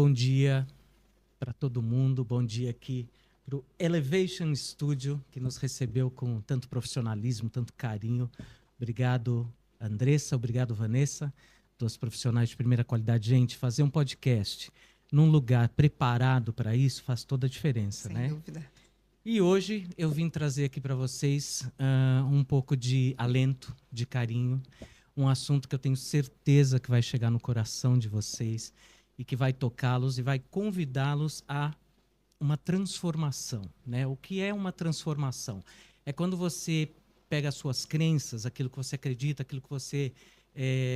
bom dia para todo mundo, bom dia aqui para o Elevation Studio, que nos recebeu com tanto profissionalismo, tanto carinho. Obrigado, Andressa, obrigado, Vanessa, dos profissionais de primeira qualidade. Gente, fazer um podcast num lugar preparado para isso faz toda a diferença, Sem né? dúvida. E hoje eu vim trazer aqui para vocês um pouco de alento, de carinho, um assunto que eu tenho certeza que vai chegar no coração de vocês e que vai tocá-los e vai convidá-los a uma transformação, né? O que é uma transformação? É quando você pega as suas crenças, aquilo que você acredita, aquilo que você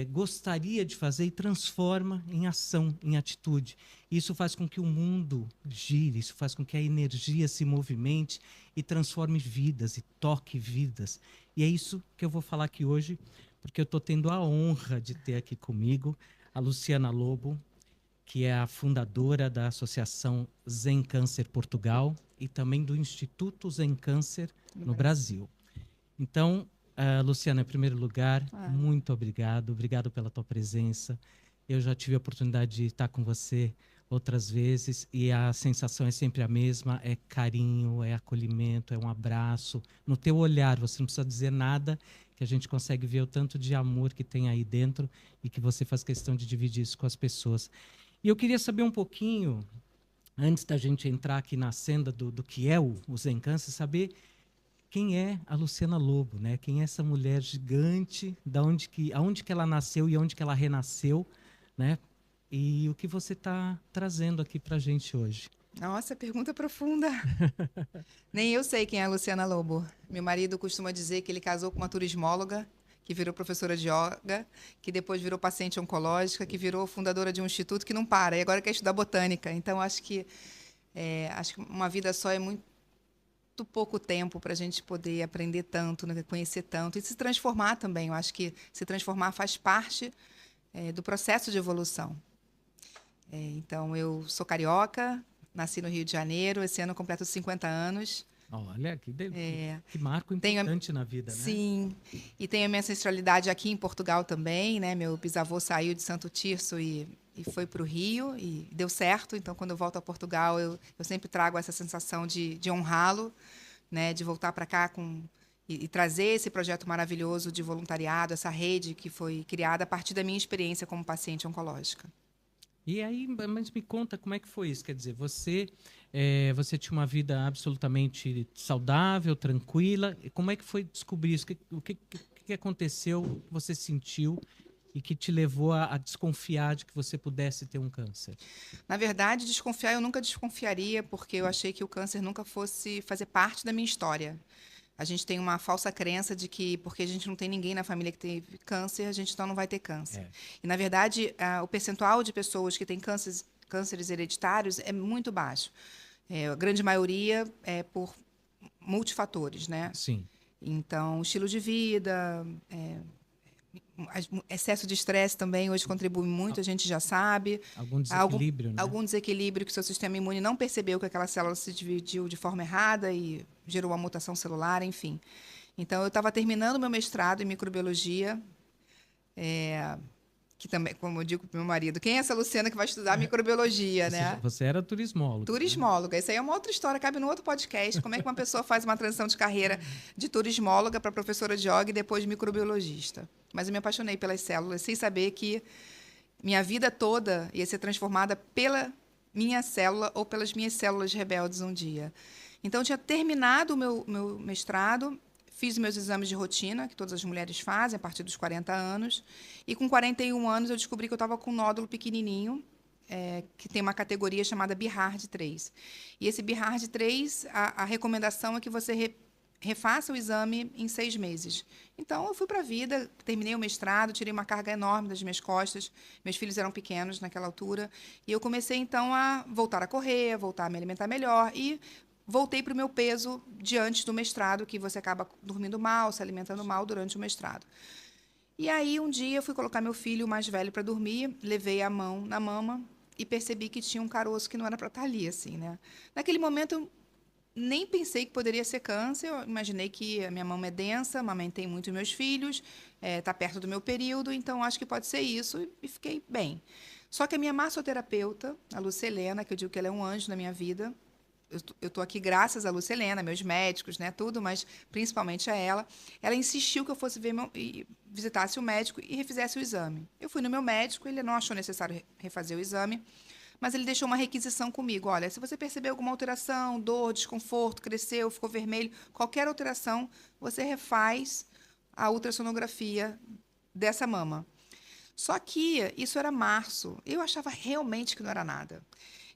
gostaria de fazer e transforma em ação, em atitude. Isso faz com que o mundo gire, isso faz com que a energia se movimente e transforme vidas e toque vidas. E é isso que eu vou falar aqui hoje, porque eu estou tendo a honra de ter aqui comigo a Luciana Lobo, que é a fundadora da Associação Zen Câncer Portugal e também do Instituto Zen Câncer no Brasil. Então, Luciana, em primeiro lugar, muito obrigado. Obrigado pela tua presença. Eu já tive a oportunidade de estar com você outras vezes e a sensação é sempre a mesma, é carinho, é acolhimento, é um abraço. No teu olhar, você não precisa dizer nada, que a gente consegue ver o tanto de amor que tem aí dentro e que você faz questão de dividir isso com as pessoas. E eu queria saber um pouquinho, antes da gente entrar aqui na senda do que é o Zen Câncer, saber quem é a Luciana Lobo, né? Quem é essa mulher gigante, aonde que ela nasceu e aonde que ela renasceu, né? E o que você está trazendo aqui para a gente hoje. Nossa, pergunta profunda. Nem eu sei quem é a Luciana Lobo. Meu marido costuma dizer que ele casou com uma turismóloga, que virou professora de yoga, que depois virou paciente oncológica, que virou fundadora de um instituto que não para, e agora quer estudar botânica. Então, acho que uma vida só é muito pouco tempo para a gente poder aprender tanto, né, conhecer tanto e se transformar também. Eu acho que se transformar faz parte do processo de evolução. Então, eu sou carioca, nasci no Rio de Janeiro, esse ano eu completo 50 anos. Olha, que marco importante na vida, né? Sim, e tenho a minha ancestralidade aqui em Portugal também, né? Meu bisavô saiu de Santo Tirso e foi para o Rio e deu certo. Então, quando eu volto a Portugal, eu sempre trago essa sensação de honrá-lo, né? De voltar para cá e trazer esse projeto maravilhoso de voluntariado, essa rede que foi criada a partir da minha experiência como paciente oncológica. E aí, mas me conta como é que foi isso? Quer dizer, você tinha uma vida absolutamente saudável, tranquila. E como é que foi descobrir isso? O que aconteceu, que você sentiu e que te levou a desconfiar de que você pudesse ter um câncer? Na verdade, desconfiar eu nunca desconfiaria, porque eu achei que o câncer nunca fosse fazer parte da minha história. A gente tem uma falsa crença de que, porque a gente não tem ninguém na família que teve câncer, a gente então não vai ter câncer. E, na verdade, o percentual de pessoas que têm cânceres hereditários é muito baixo. A grande maioria é por multifatores, né? Sim. Então, estilo de vida, excesso de estresse também hoje contribui muito, a gente já sabe. Algum desequilíbrio, né? Algum desequilíbrio que o seu sistema imune não percebeu que aquela célula se dividiu de forma errada e gerou uma mutação celular, enfim. Então, eu estava terminando meu mestrado em microbiologia, que também, como eu digo para o meu marido, quem é essa Luciana que vai estudar microbiologia, né? Você era turismóloga. Turismóloga. Né? Isso aí é uma outra história, cabe no outro podcast. Como é que uma pessoa faz uma transição de carreira de turismóloga para professora de yoga e depois de microbiologista? Mas eu me apaixonei pelas células, sem saber que minha vida toda ia ser transformada pela minha célula ou pelas minhas células rebeldes um dia. Então, eu tinha terminado o meu mestrado, fiz meus exames de rotina, que todas as mulheres fazem a partir dos 40 anos, e com 41 anos eu descobri que eu estava com um nódulo pequenininho, que tem uma categoria chamada BIHARD 3. E esse BIHARD 3, a recomendação é que você refaça o exame em 6 meses. Então, eu fui para a vida, terminei o mestrado, tirei uma carga enorme das minhas costas, meus filhos eram pequenos naquela altura, e eu comecei, então, a voltar a correr, voltar a me alimentar melhor, e voltei para o meu peso de antes do mestrado, que você acaba dormindo mal, se alimentando mal durante o mestrado. E aí, um dia, eu fui colocar meu filho mais velho para dormir, levei a mão na mama e percebi que tinha um caroço que não era para estar ali, assim, né? Naquele momento, eu nem pensei que poderia ser câncer, eu imaginei que a minha mama é densa, amamentei muito meus filhos, está perto do meu período, então acho que pode ser isso, e fiquei bem. Só que a minha massoterapeuta, a Lucelena, que eu digo que ela é um anjo na minha vida, eu estou aqui graças a Lucelena, meus médicos, né, tudo, mas principalmente a ela insistiu que eu fosse e visitasse o médico e refizesse o exame. Eu fui no meu médico, ele não achou necessário refazer o exame, mas ele deixou uma requisição comigo. Olha, se você perceber alguma alteração, dor, desconforto, cresceu, ficou vermelho, qualquer alteração, você refaz a ultrassonografia dessa mama. Só que isso era março. Eu achava realmente que não era nada.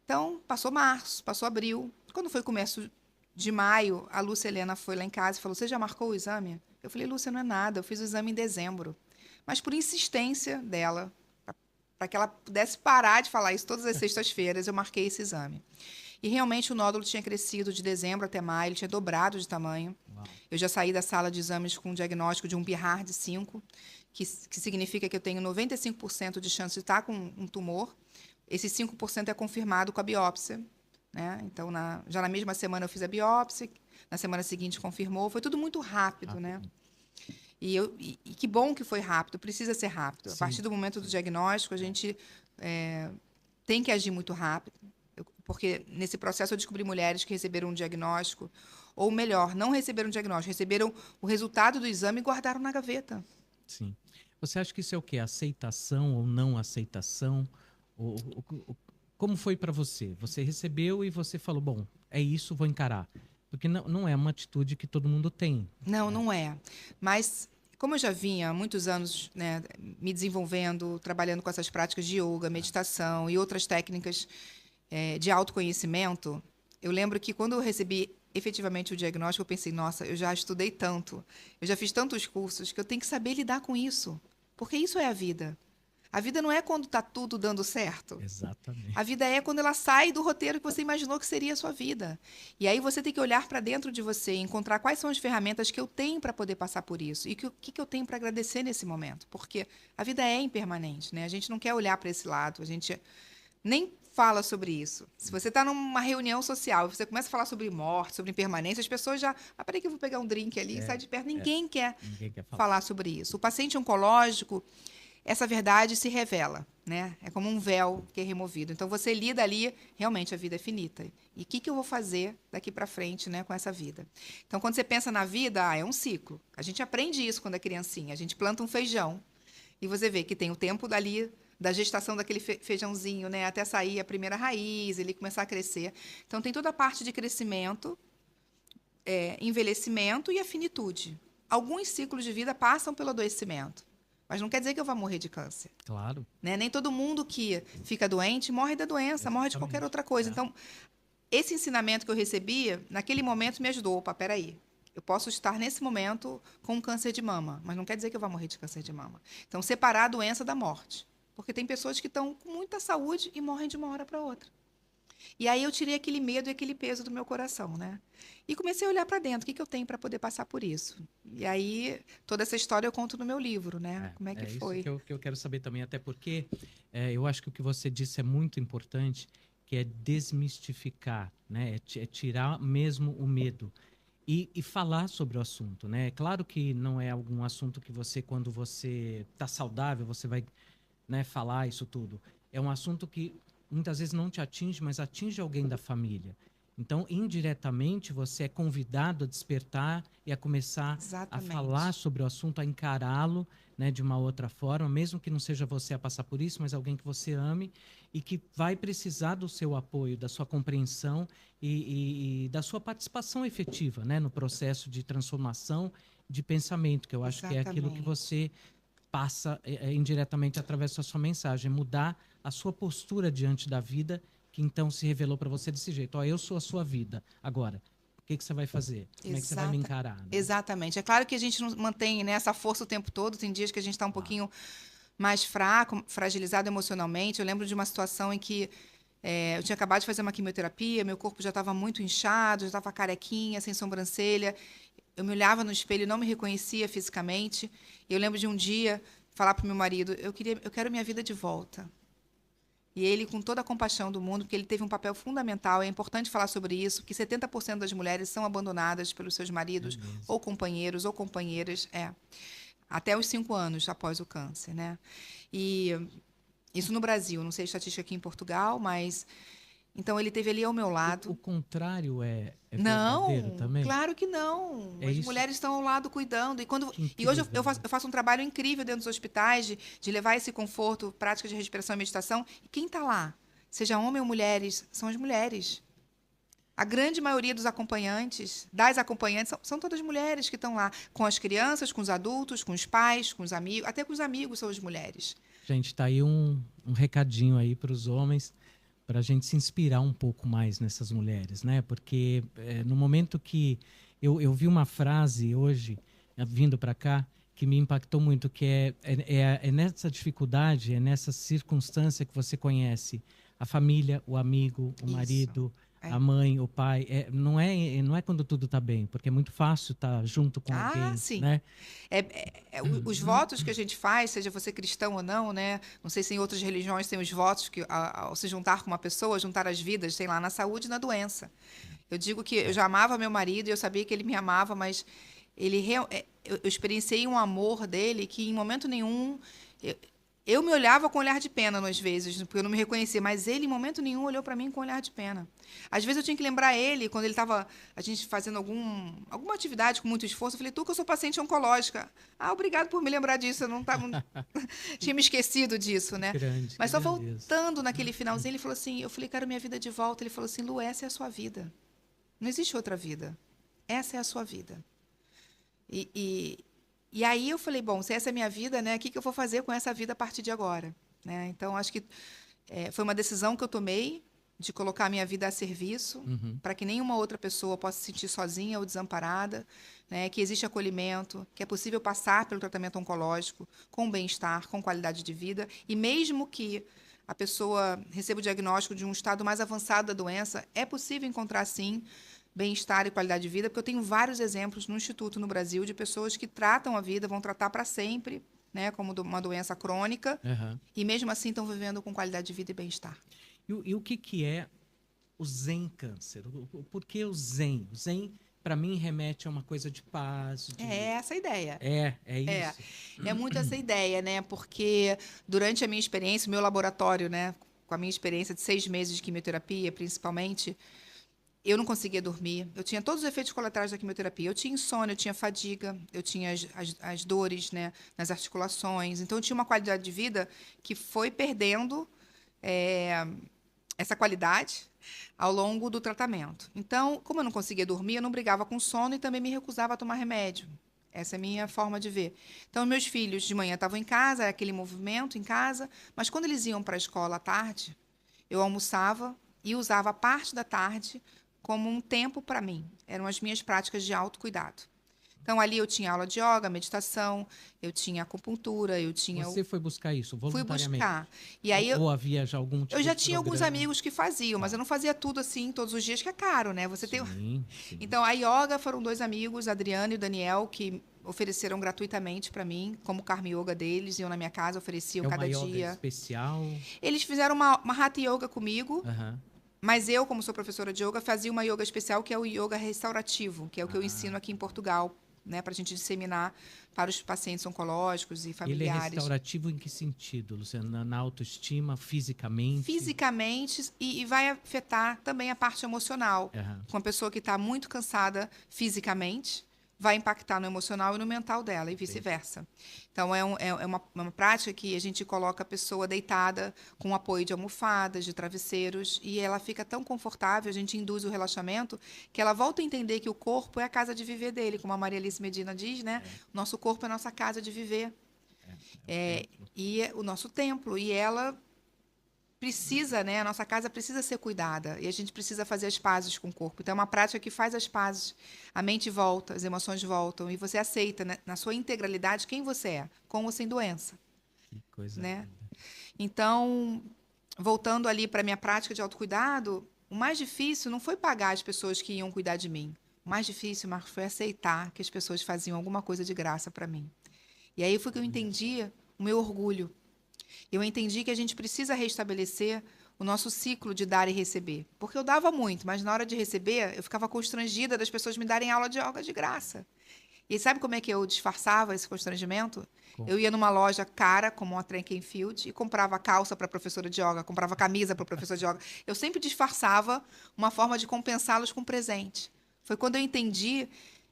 Então, passou março, passou abril. Quando foi começo de maio, a Lúcia Helena foi lá em casa e falou: você já marcou o exame? Eu falei: Lúcia, não é nada, eu fiz o exame em dezembro. Mas por insistência dela, para que ela pudesse parar de falar isso todas as sextas-feiras, eu marquei esse exame. E realmente o nódulo tinha crescido de dezembro até maio, ele tinha dobrado de tamanho. Uau. Eu já saí da sala de exames com um diagnóstico de um PIRAR de 5, que significa que eu tenho 95% de chance de estar com um tumor. Esse 5% é confirmado com a biópsia, né? Então, já na mesma semana eu fiz a biópsia, na semana seguinte confirmou. Foi tudo muito rápido, né? E que bom que foi rápido, precisa ser rápido. Sim. A partir do momento do diagnóstico, a gente tem que agir muito rápido, porque nesse processo eu descobri mulheres que receberam um diagnóstico, ou melhor, não receberam um diagnóstico, receberam o resultado do exame e guardaram na gaveta. Sim. Você acha que isso é o quê? Aceitação ou não aceitação? Como foi para você? Você recebeu e você falou, bom, é isso, vou encarar. Porque não é uma atitude que todo mundo tem. Não, né? Não é. Mas, como eu já vinha há muitos anos, né, me desenvolvendo, trabalhando com essas práticas de yoga, meditação e outras técnicas de autoconhecimento, eu lembro que quando eu recebi efetivamente o diagnóstico, eu pensei, nossa, eu já estudei tanto, eu já fiz tantos cursos, que eu tenho que saber lidar com isso. Porque isso é a vida. A vida não é quando está tudo dando certo. Exatamente. A vida é quando ela sai do roteiro que você imaginou que seria a sua vida. E aí você tem que olhar para dentro de você e encontrar quais são as ferramentas que eu tenho para poder passar por isso. E o que eu tenho para agradecer nesse momento. Porque a vida é impermanente, né? A gente não quer olhar para esse lado, a gente nem fala sobre isso. Se você está numa reunião social e você começa a falar sobre morte, sobre impermanência, as pessoas já... Ah, peraí que eu vou pegar um drink ali e sai de perto. Ninguém quer falar sobre isso. O paciente oncológico... essa verdade se revela, né? É como um véu que é removido. Então, você lida ali, realmente, a vida é finita. E o que eu vou fazer daqui para frente, né, com essa vida? Então, quando você pensa na vida, é um ciclo. A gente aprende isso quando é criancinha. A gente planta um feijão e você vê que tem o tempo dali, da gestação daquele feijãozinho, né, até sair a primeira raiz, ele começar a crescer. Então, tem toda a parte de crescimento, envelhecimento e a finitude. Alguns ciclos de vida passam pelo adoecimento. Mas não quer dizer que eu vá morrer de câncer. Claro. Né? Nem todo mundo que fica doente morre da doença, morre de qualquer outra coisa. Então, esse ensinamento que eu recebi, naquele momento me ajudou. Opa, peraí. Eu posso estar, nesse momento, com um câncer de mama, mas não quer dizer que eu vá morrer de câncer de mama. Então, separar a doença da morte. Porque tem pessoas que estão com muita saúde e morrem de uma hora para outra. E aí eu tirei aquele medo e aquele peso do meu coração, né? E comecei a olhar para dentro, o que eu tenho para poder passar por isso. E aí, toda essa história eu conto no meu livro, né? Como é que foi. Isso que eu quero saber também, até porque eu acho que o que você disse é muito importante, que é desmistificar, né? É tirar mesmo o medo. E falar sobre o assunto, né? É claro que não é algum assunto que você, quando você está saudável, você vai, né, falar isso tudo. É um assunto que muitas vezes não te atinge, mas atinge alguém da família. Então, indiretamente, você é convidado a despertar e a começar a falar sobre o assunto, a encará-lo, né, de uma outra forma, mesmo que não seja você a passar por isso, mas alguém que você ame e que vai precisar do seu apoio, da sua compreensão e da sua participação efetiva, né, no processo de transformação de pensamento, que eu acho que é aquilo que você passa indiretamente através da sua mensagem, mudar a sua postura diante da vida, que então se revelou para você desse jeito. Ó, eu sou a sua vida. Agora, o que você vai fazer? Como é que você vai me encarar? Né? Exatamente. É claro que a gente não mantém, né, essa força o tempo todo. Tem dias que a gente está um pouquinho mais fraco, fragilizado emocionalmente. Eu lembro de uma situação em que eu tinha acabado de fazer uma quimioterapia, meu corpo já estava muito inchado, já estava carequinha, sem sobrancelha. Eu me olhava no espelho e não me reconhecia fisicamente. E eu lembro de um dia falar para o meu marido, eu quero minha vida de volta. E ele, com toda a compaixão do mundo, porque ele teve um papel fundamental, é importante falar sobre isso, que 70% das mulheres são abandonadas pelos seus maridos, ou companheiros, ou companheiras, até os 5 anos após o câncer, né? E Isso no Brasil, não sei a estatística aqui em Portugal, mas... Então, ele esteve ali ao meu lado. O contrário é verdadeiro Não, também? claro que não. É As isso? mulheres estão ao lado cuidando. Que E hoje incrível. eu faço um trabalho incrível dentro dos hospitais de levar esse conforto, prática de respiração e meditação. E quem está lá, seja homem ou mulheres, são as mulheres. A grande maioria dos acompanhantes, das acompanhantes, são todas mulheres que estão lá, com as crianças, com os adultos, com os pais, com os amigos, até com os amigos são as mulheres. Gente, tá aí um recadinho aí para os homens, para a gente se inspirar um pouco mais nessas mulheres, né? Porque no momento que eu vi uma frase hoje, vindo para cá, que me impactou muito, que é nessa dificuldade, é nessa circunstância que você conhece a família, o amigo, o Isso. marido, É. a mãe, o pai. Não é quando tudo está bem, porque é muito fácil estar junto com alguém, Sim. né? Os votos que a gente faz, seja você cristão ou não, né? Não sei se em outras religiões tem os votos que, ao se juntar com uma pessoa, juntar as vidas, tem lá, na saúde e na doença. Eu digo que eu já amava meu marido e eu sabia que ele me amava, mas eu experienciei um amor dele que em momento nenhum eu me olhava com olhar de pena, às vezes, porque eu não me reconhecia, mas ele, em momento nenhum, olhou para mim com olhar de pena. Às vezes eu tinha que lembrar ele, quando ele estava, a gente fazendo alguma atividade com muito esforço, eu falei, que eu sou paciente oncológica. Ah, obrigado por me lembrar disso, eu não tava, tinha me esquecido disso, né? Grande, Mas só grandeza. voltando naquele finalzinho, ele falou assim, eu falei, quero minha vida de volta. Ele falou assim, Lu, essa é a sua vida. Não existe outra vida. Essa é a sua vida. E aí eu falei, bom, se essa é a minha vida, né, o que eu vou fazer com essa vida a partir de agora? Né? Então, acho que foi uma decisão que eu tomei de colocar a minha vida a serviço, para que nenhuma outra pessoa possa se sentir sozinha ou desamparada, né, que existe acolhimento, que é possível passar pelo tratamento oncológico com bem-estar, com qualidade de vida, e mesmo que a pessoa receba o diagnóstico de um estado mais avançado da doença, é possível encontrar, sim, bem-estar e qualidade de vida, porque eu tenho vários exemplos no Instituto no Brasil de pessoas que tratam a vida, vão tratar para sempre, né, como uma doença crônica, e mesmo assim estão vivendo com qualidade de vida e bem-estar. E o que é o Zen Câncer? Por que o Zen? O Zen, para mim, remete a uma coisa de paz. É essa a ideia. É isso. É muito essa ideia, né? Porque durante a minha experiência, o meu laboratório, né, com a minha experiência de 6 meses de quimioterapia, principalmente, eu não conseguia dormir. Eu tinha todos os efeitos colaterais da quimioterapia. Eu tinha insônia, eu tinha fadiga, eu tinha as dores, né, nas articulações. Então, eu tinha uma qualidade de vida que foi perdendo essa qualidade ao longo do tratamento. Então, como eu não conseguia dormir, eu não brigava com sono e também me recusava a tomar remédio. Essa é a minha forma de ver. Então, meus filhos de manhã estavam em casa, aquele movimento em casa, mas quando eles iam para a escola à tarde, eu almoçava e usava parte da tarde como um tempo para mim. Eram as minhas práticas de autocuidado. Então, ali eu tinha aula de yoga, meditação, eu tinha acupuntura, eu tinha... Você foi buscar isso voluntariamente? Fui buscar. E aí ou havia já algum tipo eu já de tinha alguns programa? amigos que faziam, mas eu não fazia tudo assim todos os dias, que é caro, né? Você tem... Sim. Então, a yoga foram 2 amigos, Adriano e o Daniel, que ofereceram gratuitamente para mim, como Karma Yoga deles, iam na minha casa, ofereciam cada É uma yoga dia. especial? Eles fizeram uma Hatha Yoga comigo, Aham. mas eu, como sou professora de yoga, fazia uma yoga especial, que é o yoga restaurativo, que é o que eu ensino aqui em Portugal, né, para a gente disseminar para os pacientes oncológicos e Ele é familiares. restaurativo em que sentido, Luciana? Na autoestima, fisicamente? Fisicamente, e vai afetar também a parte emocional. Aham. Com a pessoa que está muito cansada fisicamente, vai impactar no emocional e no mental dela, e vice-versa. Então, é uma prática que a gente coloca a pessoa deitada com apoio de almofadas, de travesseiros, e ela fica tão confortável, a gente induz o relaxamento, que ela volta a entender que o corpo é a casa de viver dele, como a Maria Alice Medina diz, né? Nosso corpo é a nossa casa de viver. E é o nosso templo. E ela precisa, né? A nossa casa precisa ser cuidada. E a gente precisa fazer as pazes com o corpo. Então, é uma prática que faz as pazes. A mente volta, as emoções voltam. E você aceita, né, na sua integralidade, quem você é, com ou sem doença. Que coisa Né? linda. Então, voltando ali para a minha prática de autocuidado, o mais difícil não foi pagar as pessoas que iam cuidar de mim. O mais difícil, Marcos, foi aceitar que as pessoas faziam alguma coisa de graça para mim. E aí foi que eu entendi o meu orgulho. Eu entendi que a gente precisa restabelecer o nosso ciclo de dar e receber. Porque eu dava muito, mas na hora de receber, eu ficava constrangida das pessoas me darem aula de yoga de graça. E sabe como é que eu disfarçava esse constrangimento? Eu ia numa loja cara, como a Track and Field, e comprava calça para a professora de yoga, comprava camisa para o professor de yoga. Eu sempre disfarçava uma forma de compensá-los com presente. Foi quando eu entendi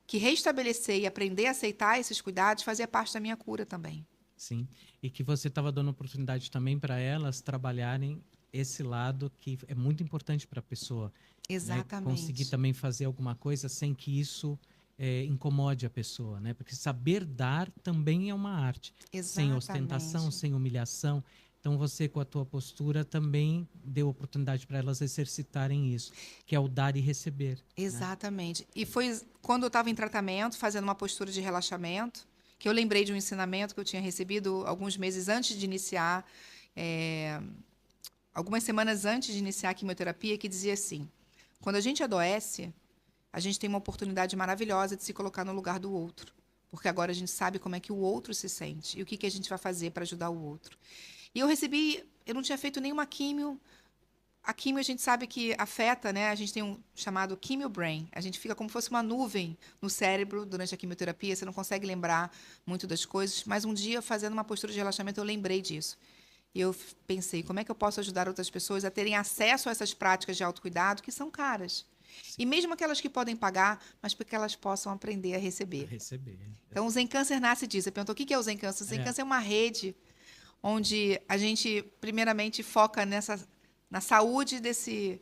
que restabelecer e aprender a aceitar esses cuidados fazia parte da minha cura também. Sim. E que você estava dando oportunidade também para elas trabalharem esse lado que é muito importante para a pessoa. Né? Conseguir Exatamente. também fazer alguma coisa sem que isso incomode a pessoa, né? Porque saber dar também é uma arte, sem ostentação, Exatamente. sem humilhação. Então você com a tua postura também deu oportunidade para elas exercitarem isso, que é o dar e receber, né? Exatamente. E foi quando eu estava em tratamento, fazendo uma postura de relaxamento, que eu lembrei de um ensinamento que eu tinha recebido alguns meses antes de iniciar, algumas semanas antes de iniciar a quimioterapia, que dizia assim: quando a gente adoece, a gente tem uma oportunidade maravilhosa de se colocar no lugar do outro. Porque agora a gente sabe como é que o outro se sente e o que, que a gente vai fazer para ajudar o outro. E eu não tinha feito nenhuma químio. A químio a gente sabe que afeta, né? A gente tem um chamado quimio brain. A gente fica como se fosse uma nuvem no cérebro durante a quimioterapia, você não consegue lembrar muito das coisas. Mas um dia, fazendo uma postura de relaxamento, eu lembrei disso. E eu pensei, como é que eu posso ajudar outras pessoas a terem acesso a essas práticas de autocuidado que são caras? E mesmo aquelas que podem pagar, mas para que elas possam aprender a A receber. receber. Então, o Zen Câncer nasce disso. Você perguntou o que é o Zen Câncer? O Zen É, Câncer é uma rede onde a gente, primeiramente, foca na saúde desse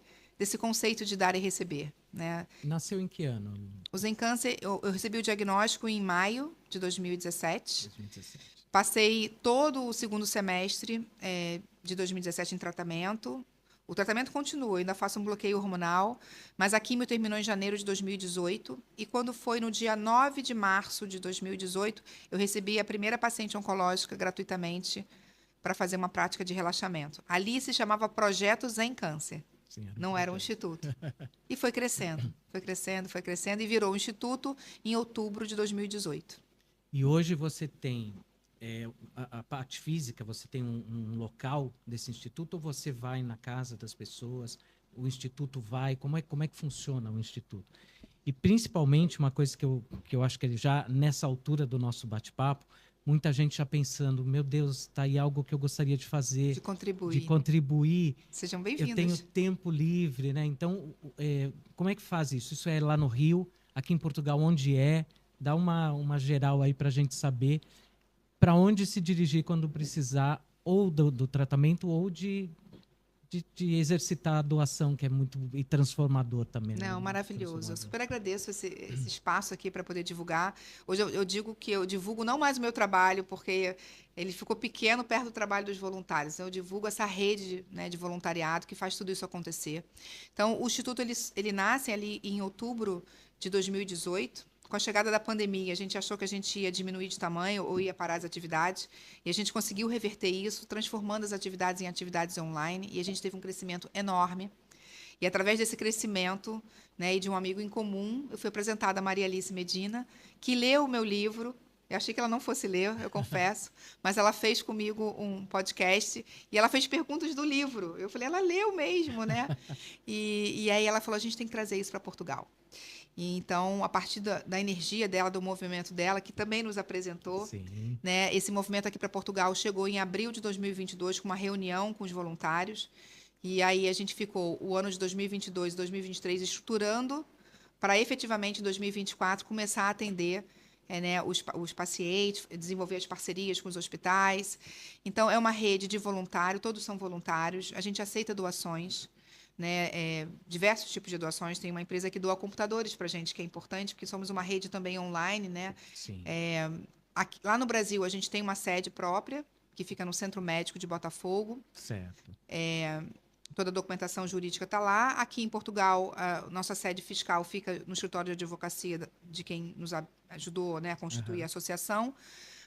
conceito de dar e receber. Né? nasceu em que ano? O Zen Câncer, eu recebi o diagnóstico em maio de 2017. 2017. Passei todo o segundo semestre de 2017 em tratamento. O tratamento continua, eu ainda faço um bloqueio hormonal, mas a quimio terminou em janeiro de 2018. E quando foi no dia 9 de março de 2018, eu recebi a primeira paciente oncológica gratuitamente para fazer uma prática de relaxamento. Ali se chamava Projeto Zen Câncer, Sim, era um não era um projeto. instituto. E foi crescendo, foi crescendo, foi crescendo e virou um instituto em outubro de 2018. E hoje você tem a parte física, você tem um local desse instituto ou você vai na casa das pessoas, o instituto vai, como é que funciona o instituto? E principalmente uma coisa que eu acho que já nessa altura do nosso bate-papo, muita gente já pensando, meu Deus, está aí algo que eu gostaria de fazer, De de contribuir. contribuir, Sejam eu tenho bem-vindas. tempo livre, né? Então, como é que faz isso? Isso é lá no Rio, aqui em Portugal, onde é? Dá uma geral aí para a gente saber para onde se dirigir quando precisar ou do tratamento ou de exercitar a doação, que é muito e transformador também, né? Não, Muito maravilhoso. Eu transformador. super agradeço esse espaço aqui para poder divulgar. Hoje eu digo que eu divulgo não mais o meu trabalho, porque ele ficou pequeno perto do trabalho dos voluntários. Então, eu divulgo essa rede, né, de voluntariado que faz tudo isso acontecer. Então, o Instituto ele nasce ali em outubro de 2018. Com a chegada da pandemia, a gente achou que a gente ia diminuir de tamanho ou ia parar as atividades. E a gente conseguiu reverter isso, transformando as atividades em atividades online. E a gente teve um crescimento enorme. E através desse crescimento, né, e de um amigo em comum, eu fui apresentada a Maria Alice Medina, que leu o meu livro. Eu achei que ela não fosse ler, eu confesso, mas ela fez comigo um podcast e ela fez perguntas do livro. Eu falei, ela leu mesmo, né? E aí ela falou, a gente tem que trazer isso para Portugal. E então, a partir da energia dela, do movimento dela, que também nos apresentou, Sim. né, esse movimento aqui para Portugal chegou em abril de 2022 com uma reunião com os voluntários. E aí a gente ficou o ano de 2022 e 2023 estruturando para efetivamente em 2024 começar a atender né, os pacientes, desenvolver as parcerias com os hospitais. Então, é uma rede de voluntário, todos são voluntários. A gente aceita doações, né, diversos tipos de doações. Tem uma empresa que doa computadores para a gente, que é importante, porque somos uma rede também online. Né? Sim. Aqui, lá no Brasil, a gente tem uma sede própria, que fica no Centro Médico de Botafogo. Certo. Toda a documentação jurídica está lá. Aqui em Portugal, a nossa sede fiscal fica no escritório de advocacia de quem nos ajudou, né, a constituir a associação.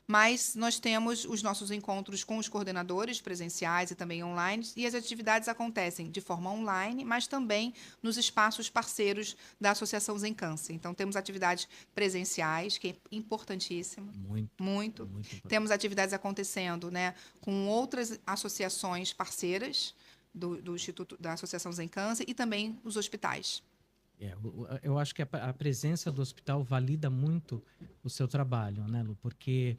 Mas nós temos os nossos encontros com os coordenadores presenciais e também online, e as atividades acontecem de forma online, mas também nos espaços parceiros da Associação Zen Câncer. Então, temos atividades presenciais, que é importantíssimo. Muito, Muito. muito importante. Temos atividades acontecendo, né, com outras associações parceiras do Instituto da Associação Zen Câncer e também os hospitais. Eu acho que a presença do hospital valida muito o seu trabalho, né, Lu? Porque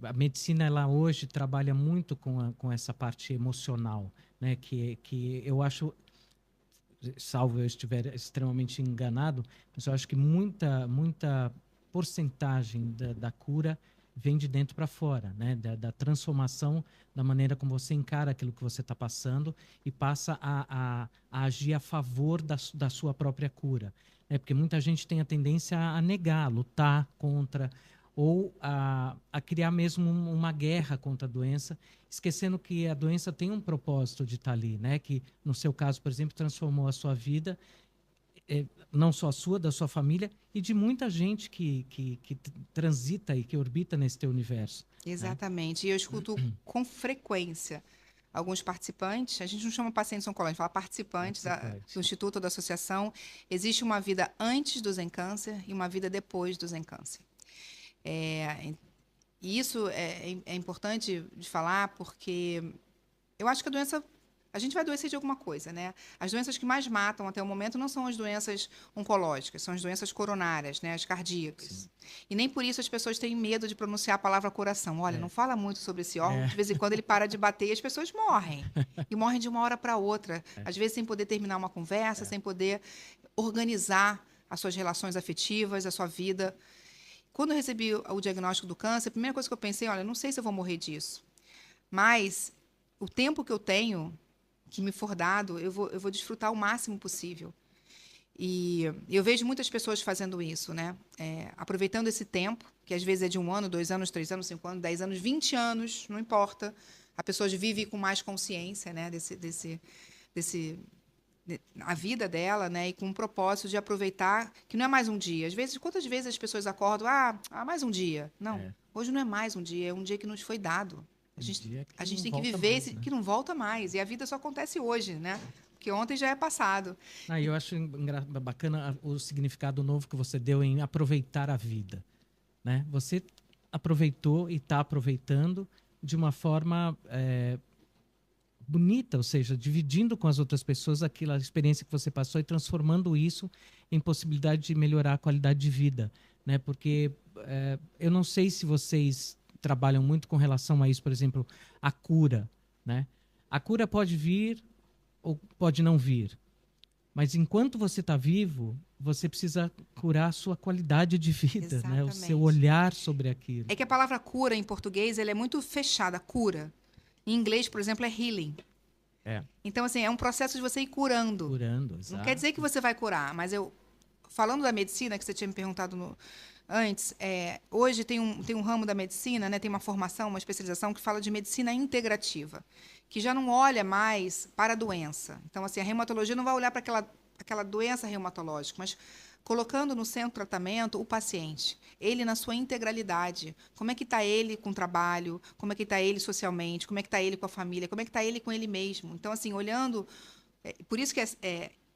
A medicina, ela hoje trabalha muito com essa parte emocional, né? Que eu acho, salvo eu estiver extremamente enganado, mas eu acho que muita porcentagem da cura vem de dentro para fora, né? Da transformação da maneira como você encara aquilo que você está passando e passa a agir a favor da sua própria cura. Né? Porque muita gente tem a tendência a negar, a lutar contra, ou a criar mesmo uma guerra contra a doença, esquecendo que a doença tem um propósito de estar ali, né? Que no seu caso, por exemplo, transformou a sua vida, não só a sua, da sua família e de muita gente que transita e que orbita nesse teu universo. Né? Exatamente. E eu escuto com frequência alguns participantes, a gente não chama pacientes oncológicos, fala participantes Participante. do Instituto ou da associação. Existe uma vida antes do Zencâncer e uma vida depois do Zencâncer. E isso é importante de falar porque eu acho que a gente vai adoecer de alguma coisa, né? As doenças que mais matam até o momento não são as doenças oncológicas, são as doenças coronárias, né? As cardíacas. Sim. E nem por isso as pessoas têm medo de pronunciar a palavra coração. Olha, não fala muito sobre esse órgão, de vez em quando ele para de bater e as pessoas morrem. E morrem de uma hora para outra. Às vezes sem poder terminar uma conversa, sem poder organizar as suas relações afetivas, a sua vida. Quando eu recebi o diagnóstico do câncer, a primeira coisa que eu pensei, olha, não sei se eu vou morrer disso, mas o tempo que eu tenho, que me for dado, eu vou desfrutar o máximo possível. E eu vejo muitas pessoas fazendo isso, né? Aproveitando esse tempo, que às vezes é de 1 ano, 2 anos, 3 anos, 5 anos, 10 anos, 20 anos, não importa. A pessoa vive com mais consciência, né? A vida dela, né? E com o propósito de aproveitar, que não é mais um dia. Às vezes, quantas vezes as pessoas acordam, mais um dia? Não, hoje não é mais um dia, é um dia que nos foi dado. A gente tem que viver mais, né? que não volta mais. E a vida só acontece hoje, né? Porque ontem já é passado. Eu acho bacana o significado novo que você deu em aproveitar a vida. Né? Você aproveitou e está aproveitando de uma forma bonita, ou seja, dividindo com as outras pessoas aquela experiência que você passou e transformando isso em possibilidade de melhorar a qualidade de vida. Né? Porque eu não sei se vocês trabalham muito com relação a isso, por exemplo, a cura. Né? A cura pode vir ou pode não vir. Mas enquanto você está vivo, você precisa curar a sua qualidade de vida, né? O seu olhar sobre aquilo. É que a palavra cura em português ela é muito fechada, cura. Em inglês, por exemplo, é healing. Então, assim, é um processo de você ir curando. Curando, exato. Não quer dizer que você vai curar, mas falando da medicina, que você tinha me perguntado antes, hoje tem um ramo da medicina, né, tem uma formação, uma especialização que fala de medicina integrativa, que já não olha mais para a doença. Então, assim, a reumatologia não vai olhar para aquela doença reumatológica, mas colocando no centro do tratamento o paciente, ele na sua integralidade. Como é que está ele com o trabalho? Como é que está ele socialmente? Como é que está ele com a família? Como é que está ele com ele mesmo? Então, assim, olhando... por isso que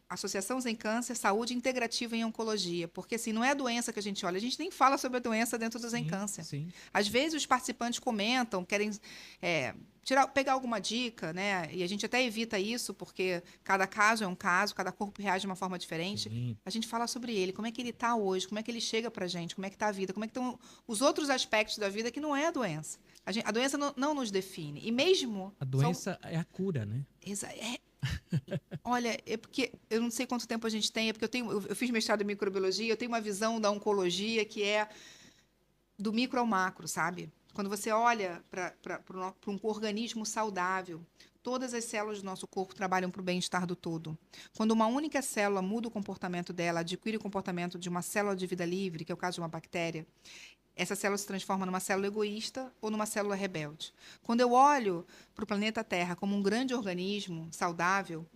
Associação Zencâncer, Saúde Integrativa em Oncologia, porque assim, não é a doença que a gente olha, a gente nem fala sobre a doença dentro do Zencâncer. Sim. Às vezes os participantes comentam, querem pegar alguma dica, né? E a gente até evita isso, porque cada caso é um caso, cada corpo reage de uma forma diferente. Sim. A gente fala sobre ele, como é que ele está hoje, como é que ele chega para a gente, como é que está a vida, como é que estão os outros aspectos da vida que não é a doença. A doença não nos define. E mesmo... A doença é a cura, né? Olha, é porque eu não sei quanto tempo a gente tem, é porque eu fiz mestrado em microbiologia, eu tenho uma visão da oncologia que é do micro ao macro, sabe? Quando você olha para um organismo saudável, todas as células do nosso corpo trabalham para o bem-estar do todo. Quando uma única célula muda o comportamento dela, adquire o comportamento de uma célula de vida livre, que é o caso de uma bactéria, essa célula se transforma numa célula egoísta ou numa célula rebelde. Quando eu olho para o planeta Terra como um grande organismo saudável,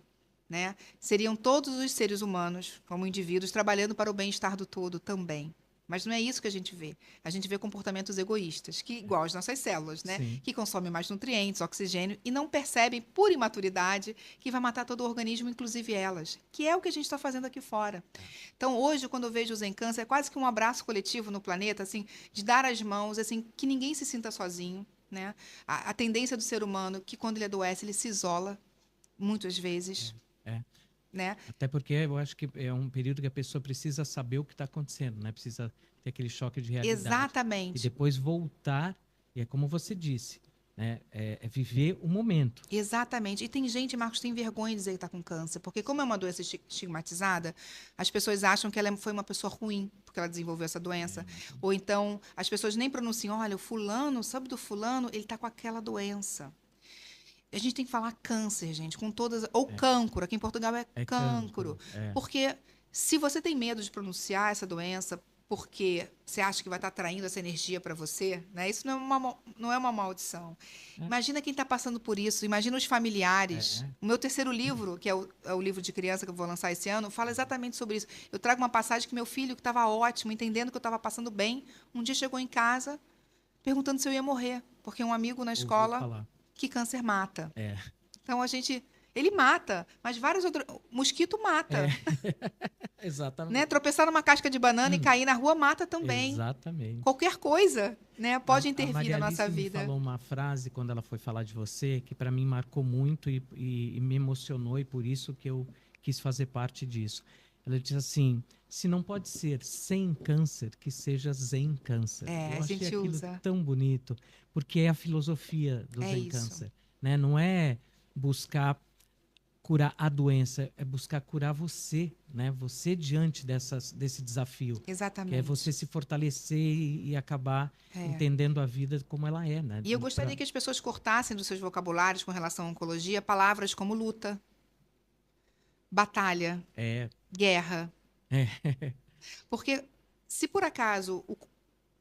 né, seriam todos os seres humanos, como indivíduos, trabalhando para o bem-estar do todo também. Mas não é isso que a gente vê. A gente vê comportamentos egoístas, que igual as nossas células, né, que consomem mais nutrientes, oxigênio, e não percebem, por imaturidade, que vai matar todo o organismo, inclusive elas, que é o que a gente está fazendo aqui fora. Então, hoje, quando eu vejo o Zencâncer, é quase que um abraço coletivo no planeta, assim, de dar as mãos, assim, que ninguém se sinta sozinho, né? A tendência do ser humano, que quando ele adoece, ele se isola, muitas vezes. né? Até porque eu acho que é um período que a pessoa precisa saber o que está acontecendo, né? Precisa ter aquele choque de realidade. E Exatamente. depois voltar, e é como você disse, né? É viver o momento. Exatamente. E tem gente, Marcos, tem vergonha de dizer que está com câncer, porque como é uma doença estigmatizada, as pessoas acham que ela foi uma pessoa ruim, porque ela desenvolveu essa doença. Ou então, as pessoas nem pronunciam, olha, o fulano, sabe do fulano, ele está com aquela doença. A gente tem que falar câncer, gente, com todas. Ou cancro, aqui em Portugal é É cancro. cancro. É. Porque se você tem medo de pronunciar essa doença, porque você acha que vai estar atraindo essa energia para você, né? Isso não é uma maldição. Imagina quem está passando por isso, imagina os familiares. É. O meu terceiro livro, que é o livro de criança que eu vou lançar esse ano, fala exatamente sobre isso. Eu trago uma passagem que meu filho, que estava ótimo, entendendo que eu estava passando bem, um dia chegou em casa perguntando se eu ia morrer, porque um amigo na Ouviu escola falar. que câncer mata. É. Então ele mata, mas vários outros, mosquito mata, né? Exatamente. Tropeçar numa casca de banana e cair na rua mata também. Exatamente. Qualquer coisa, né, pode A intervir Maria na nossa Alice me vida. falou uma frase quando ela foi falar de você que para mim marcou muito e me emocionou e por isso que eu quis fazer parte disso. Ela disse assim: se não pode ser sem câncer, que seja zen câncer. É, Eu a achei gente aquilo usa. tão bonito, porque é a filosofia do É zen isso. câncer, né? Não é buscar curar a doença, é buscar curar você, né? Você diante desse desafio, que é Exatamente. você se fortalecer e acabar entendendo a vida como ela é, né? E eu gostaria que as pessoas cortassem dos seus vocabulários com relação à oncologia palavras como luta, batalha, É, guerra. é, Porque se por acaso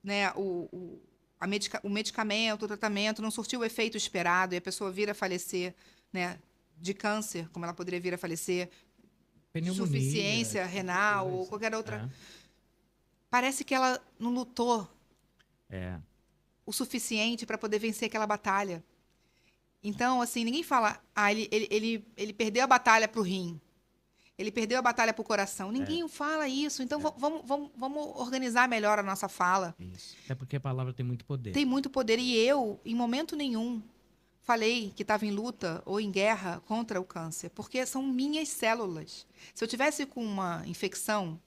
né, o medicamento, o tratamento não surtiu o efeito esperado e a pessoa vir a falecer, né, de câncer, como ela poderia vir a falecer, de pneumonia, insuficiência renal ou coisa. qualquer outra, parece que ela não lutou É. o suficiente para poder vencer aquela batalha. Então, assim, ninguém fala, ele perdeu a batalha para o rim. Ele perdeu a batalha para o coração. Ninguém fala isso. Então, vamos organizar melhor a nossa fala. Isso. É porque a palavra tem muito poder. Tem muito poder. E eu, em momento nenhum, falei que estava em luta ou em guerra contra o câncer, porque são minhas células. Se eu tivesse com uma infecção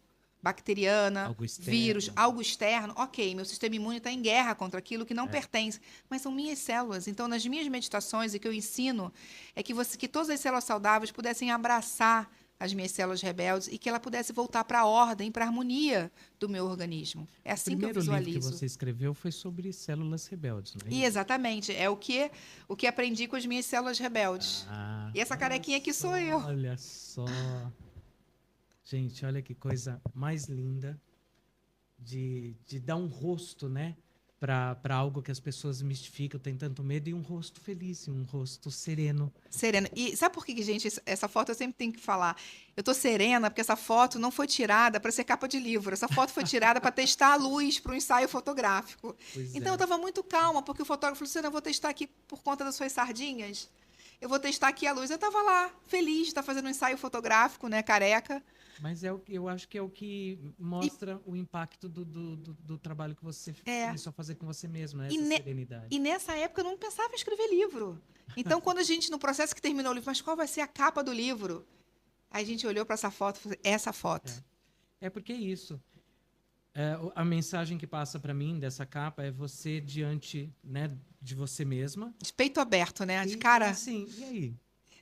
bacteriana, Algo externo. vírus, algo externo, ok, meu sistema imune está em guerra contra aquilo que não pertence, mas são minhas células. Então, nas minhas meditações, o que eu ensino é que todas as células saudáveis pudessem abraçar as minhas células rebeldes e que ela pudesse voltar para a ordem, para a harmonia do meu organismo. É assim que eu O primeiro livro que visualizo. você escreveu foi sobre células rebeldes, não é E isso? exatamente, é o que aprendi com as minhas células rebeldes. Ah, E essa olha carequinha aqui sou só, eu. Olha só. Gente, olha que coisa mais linda de dar um rosto, né? Para algo que as pessoas mistificam, têm tanto medo, e um rosto feliz, um rosto sereno. Serena. E sabe por que, gente, essa foto eu sempre tenho que falar? Eu tô serena porque essa foto não foi tirada para ser capa de livro. Essa foto foi tirada para testar a luz para um ensaio fotográfico. Pois Então eu é. estava muito calma, porque o fotógrafo falou assim: eu vou testar aqui por conta das suas sardinhas. Eu vou testar aqui a luz. Eu estava lá, feliz de estar fazendo um ensaio fotográfico, né, careca. Mas eu acho que é o que mostra o impacto do trabalho que você começou a fazer com você mesmo, né? Essa serenidade. E nessa época eu não pensava em escrever livro. Então, quando a gente, no processo que terminou o livro, mas qual vai ser a capa do livro? Aí a gente olhou para essa foto e falou: essa foto. É porque é isso. A mensagem que passa para mim dessa capa é você diante, né, de você mesma. De peito aberto, né? De E cara. assim, e aí?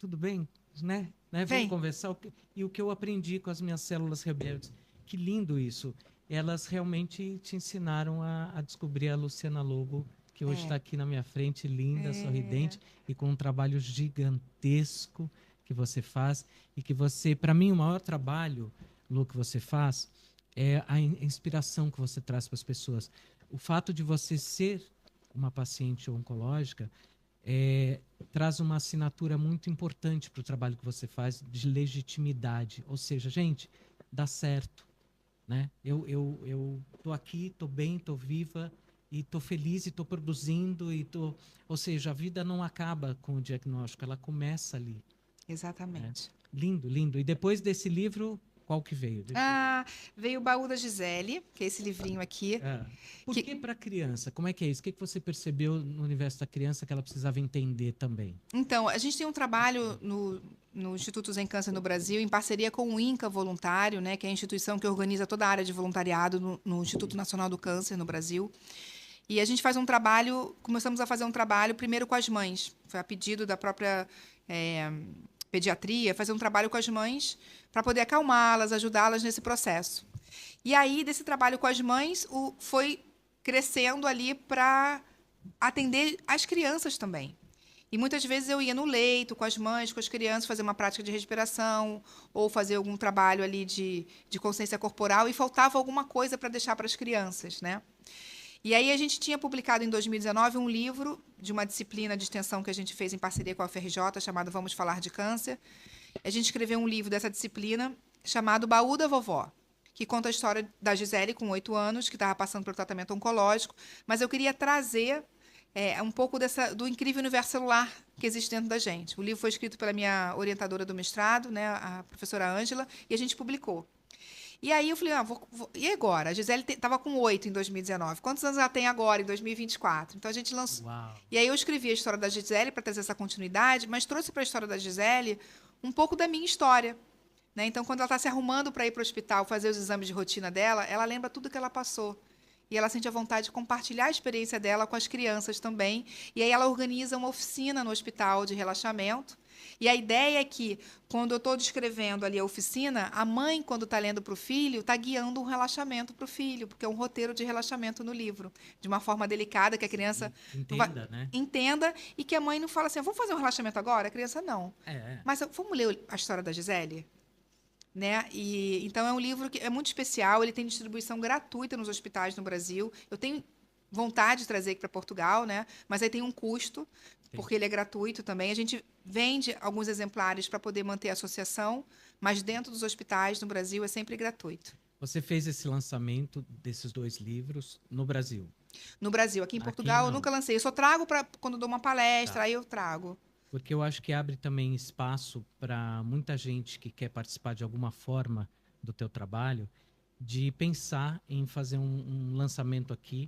Tudo bem? Né? Vem. Vamos conversar. E o que eu aprendi com as minhas células rebeldes. Que lindo isso. Elas realmente te ensinaram a descobrir a Luciana Lobo, que hoje está aqui na minha frente, linda, sorridente, e com um trabalho gigantesco que você faz. E que você, para mim, o maior trabalho, Lu, que você faz, é a inspiração que você traz para as pessoas. O fato de você ser uma paciente oncológica traz uma assinatura muito importante para o trabalho que você faz de legitimidade. Ou seja, gente, dá certo, né? Eu tô aqui, tô bem, tô viva e tô feliz e tô produzindo e tô... Ou seja, a vida não acaba com o diagnóstico, ela começa ali. Exatamente. Lindo, lindo. E depois desse livro, qual que veio? Veio o Baú da Gisele, que é esse livrinho aqui. Por que para criança? Como é que é isso? O que você percebeu no universo da criança que ela precisava entender também? Então, a gente tem um trabalho no Instituto Zen Câncer no Brasil, em parceria com o INCA Voluntário, né, que é a instituição que organiza toda a área de voluntariado no Instituto Nacional do Câncer no Brasil. E a gente faz um trabalho, começamos a fazer um trabalho primeiro com as mães. Foi a pedido da própria pediatria, fazer um trabalho com as mães para poder acalmá-las, ajudá-las nesse processo. E aí, desse trabalho com as mães, foi crescendo ali para atender as crianças também. E muitas vezes eu ia no leito com as mães, com as crianças, fazer uma prática de respiração ou fazer algum trabalho ali de consciência corporal e faltava alguma coisa para deixar para as crianças, né? E aí a gente tinha publicado em 2019 um livro de uma disciplina de extensão que a gente fez em parceria com a UFRJ, chamado Vamos Falar de Câncer. A gente escreveu um livro dessa disciplina chamado Baú da Vovó, que conta a história da Gisele, com 8 anos, que estava passando pelo tratamento oncológico, mas eu queria trazer um pouco do incrível universo celular que existe dentro da gente. O livro foi escrito pela minha orientadora do mestrado, né, a professora Ângela, e a gente publicou. E aí eu falei, e agora? A Gisele estava com 8 em 2019. Quantos anos ela tem agora, em 2024? Então a gente lançou. Uau. E aí eu escrevi a história da Gisele para trazer essa continuidade, mas trouxe para a história da Gisele um pouco da minha história. Né? Então, quando ela está se arrumando para ir para o hospital fazer os exames de rotina dela, ela lembra tudo que ela passou. E ela sente a vontade de compartilhar a experiência dela com as crianças também. E aí ela organiza uma oficina no hospital de relaxamento. E a ideia é que, quando eu estou descrevendo ali a oficina, a mãe, quando está lendo para o filho, está guiando um relaxamento para o filho, porque é um roteiro de relaxamento no livro, de uma forma delicada, que a criança entenda e que a mãe não fala assim, vamos fazer um relaxamento agora? A criança não. Mas vamos ler a história da Gisele? Né? Então, é um livro que é muito especial, ele tem distribuição gratuita nos hospitais no Brasil. Eu tenho vontade de trazer aqui para Portugal, né? Mas aí tem um custo, porque ele é gratuito também. A gente vende alguns exemplares para poder manter a associação, mas dentro dos hospitais no Brasil é sempre gratuito. Você fez esse lançamento desses 2 livros no Brasil? No Brasil. Aqui em Portugal eu nunca lancei. Eu só trago quando dou uma palestra, aí eu trago. Porque eu acho que abre também espaço para muita gente que quer participar de alguma forma do teu trabalho, de pensar em fazer um lançamento aqui.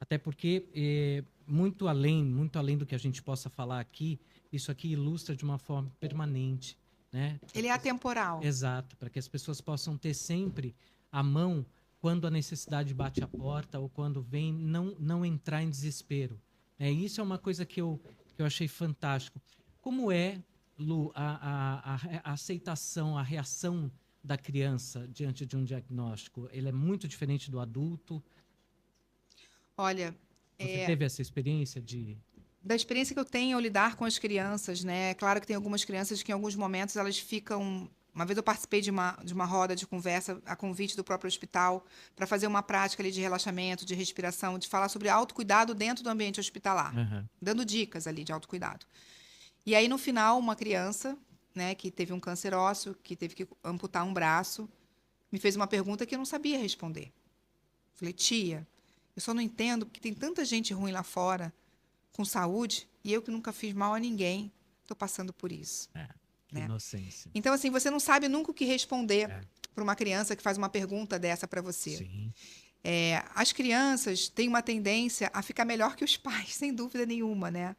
Até porque, muito além do que a gente possa falar aqui, isso aqui ilustra de uma forma permanente. Né? Ele é atemporal. Exato, para que as pessoas possam ter sempre à mão quando a necessidade bate a porta ou quando vem, não entrar em desespero. Isso é uma coisa que eu achei fantástico. Como é, Lu, a aceitação, a reação da criança diante de um diagnóstico? Ele é muito diferente do adulto? Olha, você teve essa experiência da experiência que eu tenho ao lidar com as crianças, né? É claro que tem algumas crianças que em alguns momentos elas ficam... Uma vez eu participei de uma roda de conversa a convite do próprio hospital para fazer uma prática ali de relaxamento, de respiração, de falar sobre autocuidado dentro do ambiente hospitalar, dando dicas ali de autocuidado. E aí, no final, uma criança, né, que teve um câncer ósseo, que teve que amputar um braço, me fez uma pergunta que eu não sabia responder. Falei, tia, eu só não entendo porque tem tanta gente ruim lá fora, com saúde, e eu que nunca fiz mal a ninguém, estou passando por isso. Né? Inocência. Então, assim, você não sabe nunca o que responder para uma criança que faz uma pergunta dessa para você. Sim. As crianças têm uma tendência a ficar melhor que os pais, sem dúvida nenhuma, né?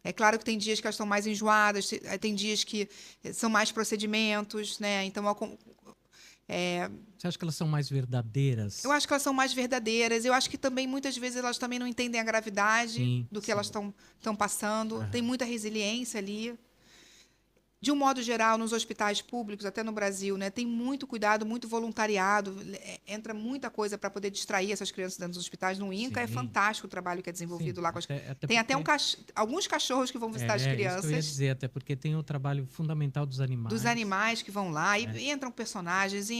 É claro que tem dias que elas estão mais enjoadas, tem dias que são mais procedimentos, né? Então, você acha que elas são mais verdadeiras? Eu acho que elas são mais verdadeiras. Eu acho que também, muitas vezes, elas também não entendem a gravidade do que elas estão passando. Tem muita resiliência ali. De um modo geral, nos hospitais públicos, até no Brasil, né, tem muito cuidado, muito voluntariado, entra muita coisa para poder distrair essas crianças dentro dos hospitais. No INCA é fantástico o trabalho que é desenvolvido lá. Tem até alguns cachorros que vão visitar as crianças. Isso que eu ia dizer, até porque tem o trabalho fundamental dos animais. Dos animais que vão lá, e entram personagens,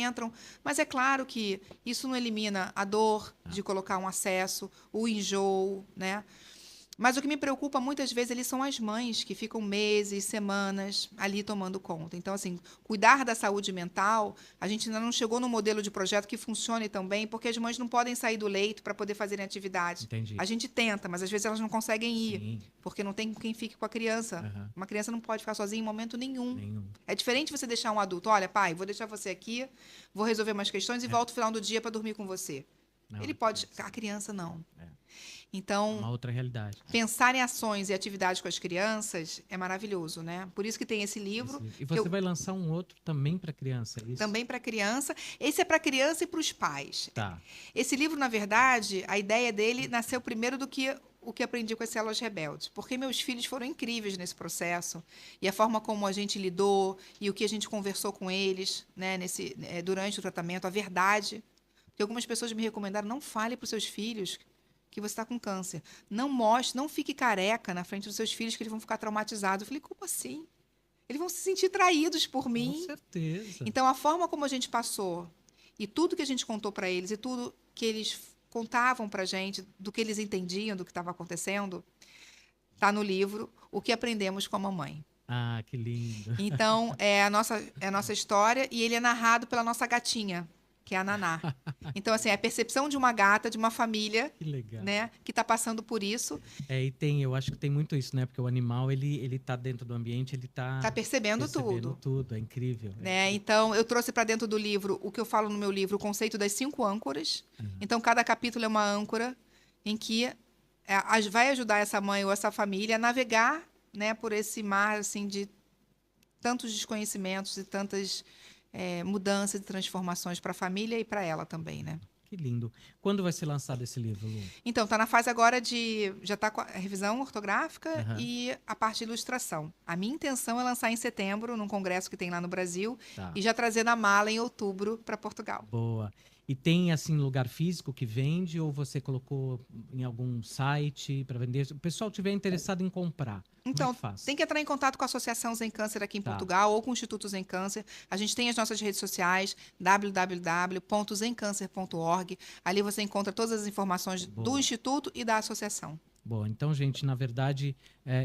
Mas é claro que isso não elimina a dor de colocar um acesso, o enjoo, né? Mas o que me preocupa muitas vezes eles são as mães que ficam meses, semanas ali tomando conta. Então, assim, cuidar da saúde mental, a gente ainda não chegou no modelo de projeto que funcione tão bem, porque as mães não podem sair do leito para poder fazerem atividade. Entendi. A gente tenta, mas às vezes elas não conseguem ir, porque não tem quem fique com a criança. Uma criança não pode ficar sozinha em momento nenhum. É diferente você deixar um adulto, olha, pai, vou deixar você aqui, vou resolver umas questões e volto no final do dia para dormir com você. Não, ele pode, a criança não. Então, Uma outra realidade. pensar em ações e atividades com as crianças é maravilhoso, né? Por isso que tem esse livro, E você vai lançar um outro também para criança, é isso? também para criança. Esse é para criança e para os pais. Tá. Esse livro, na verdade, a ideia dele nasceu primeiro do que o que aprendi com as células rebeldes, porque meus filhos foram incríveis nesse processo e a forma como a gente lidou e o que a gente conversou com eles, né, durante o tratamento, a verdade. Porque algumas pessoas me recomendaram: não fale para os seus filhos que você está com câncer. Não mostre, não fique careca na frente dos seus filhos, que eles vão ficar traumatizados. Eu falei: como assim? Eles vão se sentir traídos por mim. Com certeza. Então, a forma como a gente passou e tudo que a gente contou para eles e tudo que eles contavam para a gente, do que eles entendiam do que estava acontecendo, está no livro O que Aprendemos com a Mamãe. Ah, que lindo. Então, é a nossa história e ele é narrado pela nossa gatinha, que é a Naná. Então, assim, é a percepção de uma gata, de uma família, Que legal. né, que está passando por isso. Eu acho que tem muito isso, né? Porque o animal, ele tá dentro do ambiente, ele tá Está percebendo tudo. tudo. É incrível. Né? Então, eu trouxe para dentro do livro o que eu falo no meu livro, o conceito das 5 âncoras. Então, cada capítulo é uma âncora em que vai ajudar essa mãe ou essa família a navegar, né, por esse mar assim, de tantos desconhecimentos e tantas mudanças e transformações para a família e para ela também, né? Que lindo. Quando vai ser lançado esse livro, Lu? Então, está na fase agora já está com a revisão ortográfica Aham. e a parte de ilustração. A minha intenção é lançar em setembro, num congresso que tem lá no Brasil, Tá. e já trazer na mala em outubro para Portugal. Boa. E tem, assim, lugar físico que vende ou você colocou em algum site para vender? Se o pessoal tiver interessado em comprar, como Então, é que faz? tem que entrar em contato com a Associação Zen Câncer aqui em Tá. Portugal ou com o Instituto Zen Câncer. A gente tem as nossas redes sociais, www.zencâncer.org. Ali você encontra todas as informações do Boa. Instituto e da associação. Bom, então, gente, na verdade,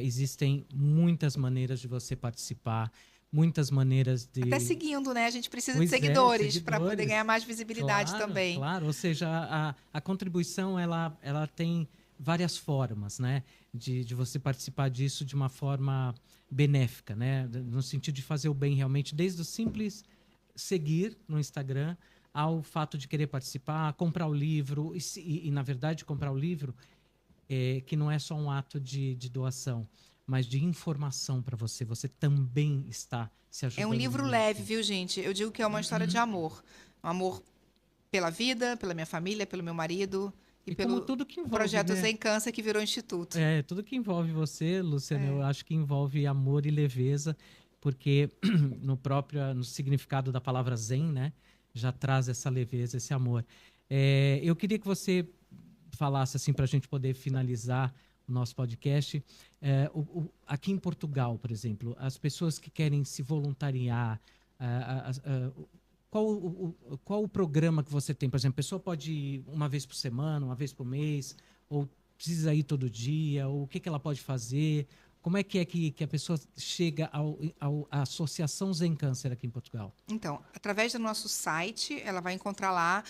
existem muitas maneiras de você participar, muitas maneiras de... Até seguindo, né? A gente precisa Pois de é, seguidores para poder seguidores. ganhar mais visibilidade Claro, também. claro. Ou seja, a contribuição, ela tem várias formas, né? De você participar disso de uma forma benéfica, né? No sentido de fazer o bem realmente, desde o simples seguir no Instagram ao fato de querer participar, comprar o livro e na verdade, comprar o livro que não é só um ato de doação, mas de informação para você. Você também está se ajudando. É um livro nisso. leve, viu, gente? Eu digo que é uma história de amor. Um amor pela vida, pela minha família, pelo meu marido e como pelo tudo que envolve, projeto né? Zen Câncer que virou instituto. Tudo que envolve você, Luciana, eu acho que envolve amor e leveza, porque no significado da palavra Zen, né, já traz essa leveza, esse amor. Eu queria que você falasse assim para a gente poder finalizar o nosso podcast. Aqui em Portugal, por exemplo, as pessoas que querem se voluntariar, qual o programa que você tem? Por exemplo, a pessoa pode ir uma vez por semana, uma vez por mês, ou precisa ir todo dia, ou o que ela pode fazer? Como é que a pessoa chega à Associação Zen Câncer aqui em Portugal? Então, através do nosso site, ela vai encontrar lá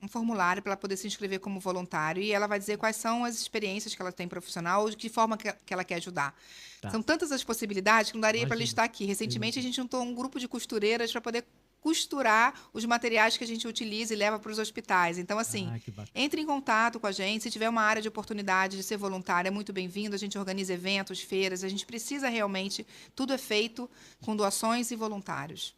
um formulário para ela poder se inscrever como voluntário e ela vai dizer quais são as experiências que ela tem profissional ou de que forma que ela quer ajudar. Tá. São tantas as possibilidades que não daria para Imagino. listar aqui. Recentemente, a gente juntou um grupo de costureiras para poder costurar os materiais que a gente utiliza e leva para os hospitais. Então, assim, Que bacana. entre em contato com a gente. Se tiver uma área de oportunidade de ser voluntária, é muito bem-vindo. A gente organiza eventos, feiras. A gente precisa realmente... Tudo é feito com doações e voluntários.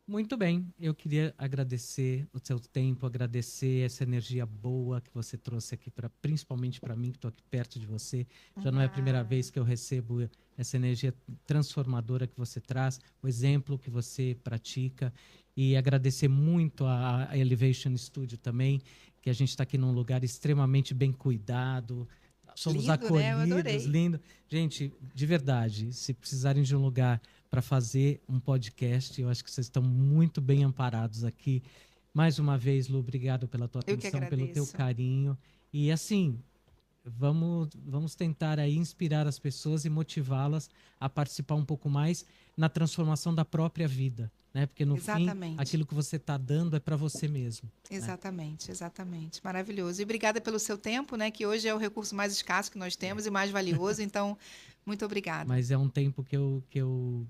Muito bem, eu queria agradecer o seu tempo, agradecer essa energia boa que você trouxe aqui, principalmente para mim, que estou aqui perto de você. Já não é a primeira vez que eu recebo essa energia transformadora que você traz, o exemplo que você pratica. E agradecer muito a Elevation Studio também, que a gente está aqui num lugar extremamente bem cuidado. Somos Lindo, né? Eu acolhidos, adorei. lindo. Gente, de verdade, se precisarem de um lugar para fazer um podcast, eu acho que vocês estão muito bem amparados aqui. Mais uma vez, Lu, obrigado pela tua Eu que atenção, pelo teu agradeço. carinho. E assim, vamos tentar aí inspirar as pessoas e motivá-las a participar um pouco mais na transformação da própria vida, né? Porque no Exatamente. fim, aquilo que você está dando é para você mesmo. Exatamente, exatamente. Maravilhoso. E obrigada pelo seu tempo, né? Que hoje é o recurso mais escasso que nós temos e mais valioso. Então, muito obrigada. Mas é um tempo que eu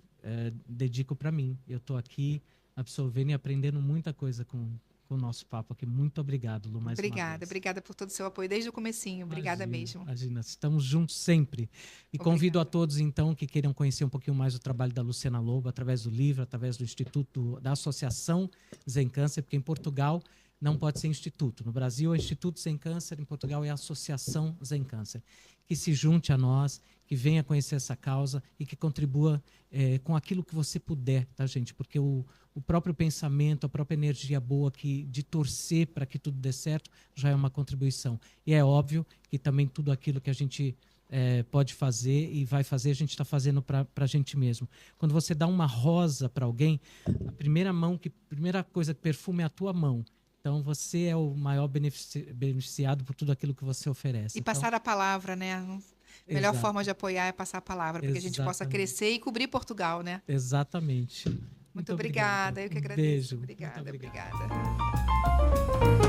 dedico para mim. Eu estou aqui absorvendo e aprendendo muita coisa com com o nosso papo aqui. Muito obrigado, Lu, mais uma Obrigada, vez. obrigada por todo o seu apoio desde o comecinho. Obrigada mesmo. Imagina, estamos juntos sempre. E convido a todos, então, que queiram conhecer um pouquinho mais o trabalho da Luciana Lobo, através do livro, através do Instituto, da Associação Zen Câncer, porque em Portugal não pode ser instituto. No Brasil é Instituto Zen Câncer, em Portugal é a Associação Zen Câncer. Que se junte a nós, que venha conhecer essa causa e que contribua com aquilo que você puder, tá, gente? Porque o próprio pensamento, a própria energia boa de torcer para que tudo dê certo já é uma contribuição. E é óbvio que também tudo aquilo que a gente pode fazer e vai fazer, a gente está fazendo para a gente mesmo. Quando você dá uma rosa para alguém, a primeira coisa que perfuma é a tua mão. Então, você é o maior beneficiado por tudo aquilo que você oferece. E passar a palavra, né? A melhor Exato. forma de apoiar é passar a palavra, para que a gente possa crescer e cobrir Portugal, né? Exatamente. Muito obrigada. Eu que agradeço. Beijo. Obrigada, Muito obrigado. obrigada.